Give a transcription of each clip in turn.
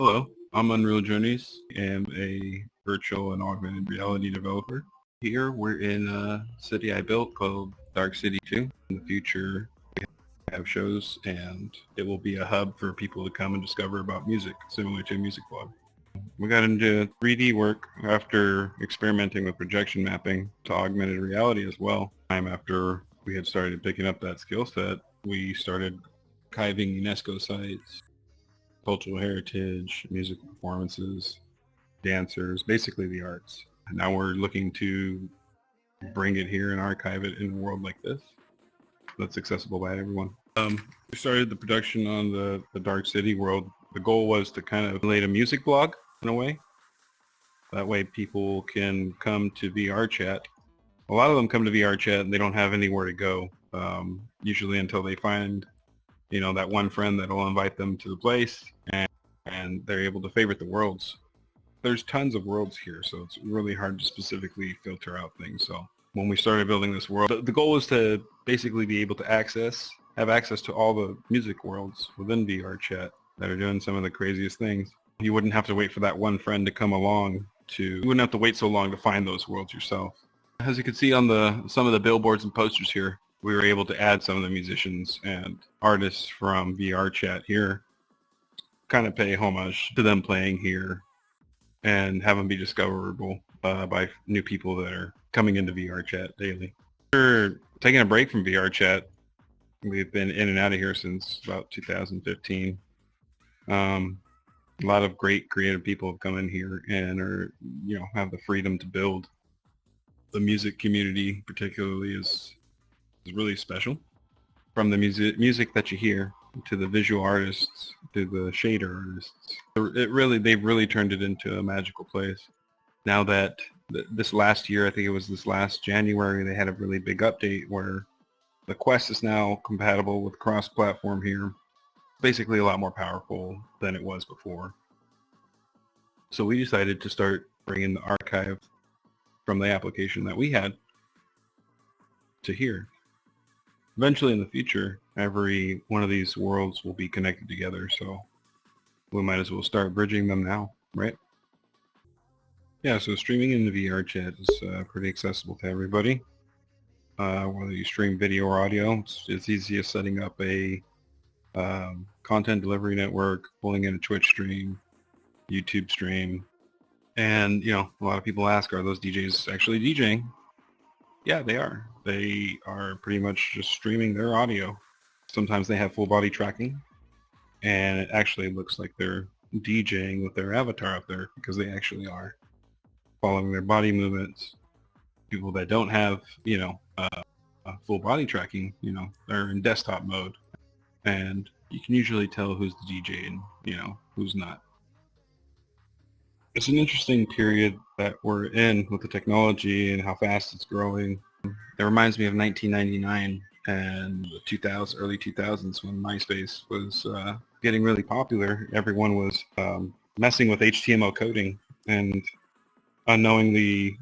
Hello, I'm Unreal Journeys. I am a virtual and augmented reality developer. Here we're in a city I built called Dark City 2. In the future we have shows and it will be a hub for people to come and discover about music, similar to a music blog. We got into 3D work after experimenting with projection mapping to augmented reality as well. Time after we had started picking up that skill set, we started archiving UNESCO sites, cultural heritage, music performances, dancers, basically the arts. And now we're looking to bring it here and archive it in a world like this that's accessible by everyone. We started the production on the Dark City world. The goal was to kind of emulate a music blog in a way. That way people can come to VRChat. A lot of them come to VRChat and they don't have anywhere to go, usually until they find that one friend that'll invite them to the place, and they're able to favorite the worlds. There's tons of worlds here, so it's really hard to specifically filter out things. So when we started building this world, the goal was to basically be able to have access to all the music worlds within VRChat that are doing some of the craziest things. You wouldn't have to wait for that one friend to come along you wouldn't have to wait so long to find those worlds yourself. As you can see on some of the billboards and posters here, we were able to add some of the musicians and artists from VRChat here, kind of pay homage to them playing here and have them be discoverable by new people that are coming into VRChat daily. We're taking a break from VRChat. We've been in and out of here since about 2015. A lot of great creative people have come in here and are, have the freedom to build. The music community particularly is really special. From the music that you hear to the visual artists to the shader artists, they've really turned it into a magical place. Now that this last year, I think it was this last January, they had a really big update where the Quest is now compatible with cross-platform here. Basically a lot more powerful than it was before. So we decided to start bringing the archive from the application that we had to here. Eventually in the future, every one of these worlds will be connected together, so we might as well start bridging them now, right? Yeah, so streaming in the VRChat is pretty accessible to everybody. Whether you stream video or audio, it's easy as setting up a content delivery network, pulling in a Twitch stream, YouTube stream, and a lot of people ask, are those DJs actually DJing? Yeah, they are. They are pretty much just streaming their audio. Sometimes they have full body tracking, and it actually looks like they're DJing with their avatar up there because they actually are following their body movements. People that don't have, full body tracking, they're in desktop mode, and you can usually tell who's the DJ and, who's not. It's an interesting period that we're in with the technology and how fast it's growing. It reminds me of 1999 and the early 2000s when MySpace was getting really popular. Everyone was messing with HTML coding, and unknowingly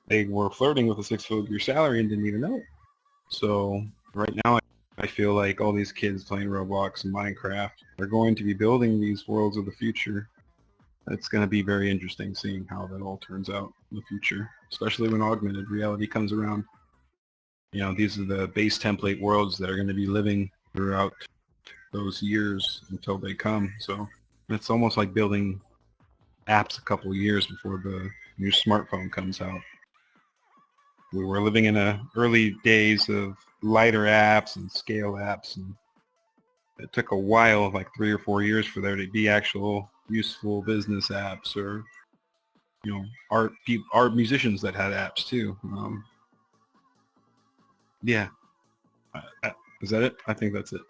they were flirting with a six-figure salary and didn't even know it. So right now I feel like all these kids playing Roblox and Minecraft are going to be building these worlds of the future. It's going to be very interesting seeing how that all turns out in the future, especially when augmented reality comes around. These are the base template worlds that are going to be living throughout those years until they come. So it's almost like building apps a couple years before the new smartphone comes out. We were living in the early days of lighter apps and scale apps, and it took a while, like 3 or 4 years, for there to be actual useful business apps or art musicians that had apps too. Yeah, is that it? I think that's it.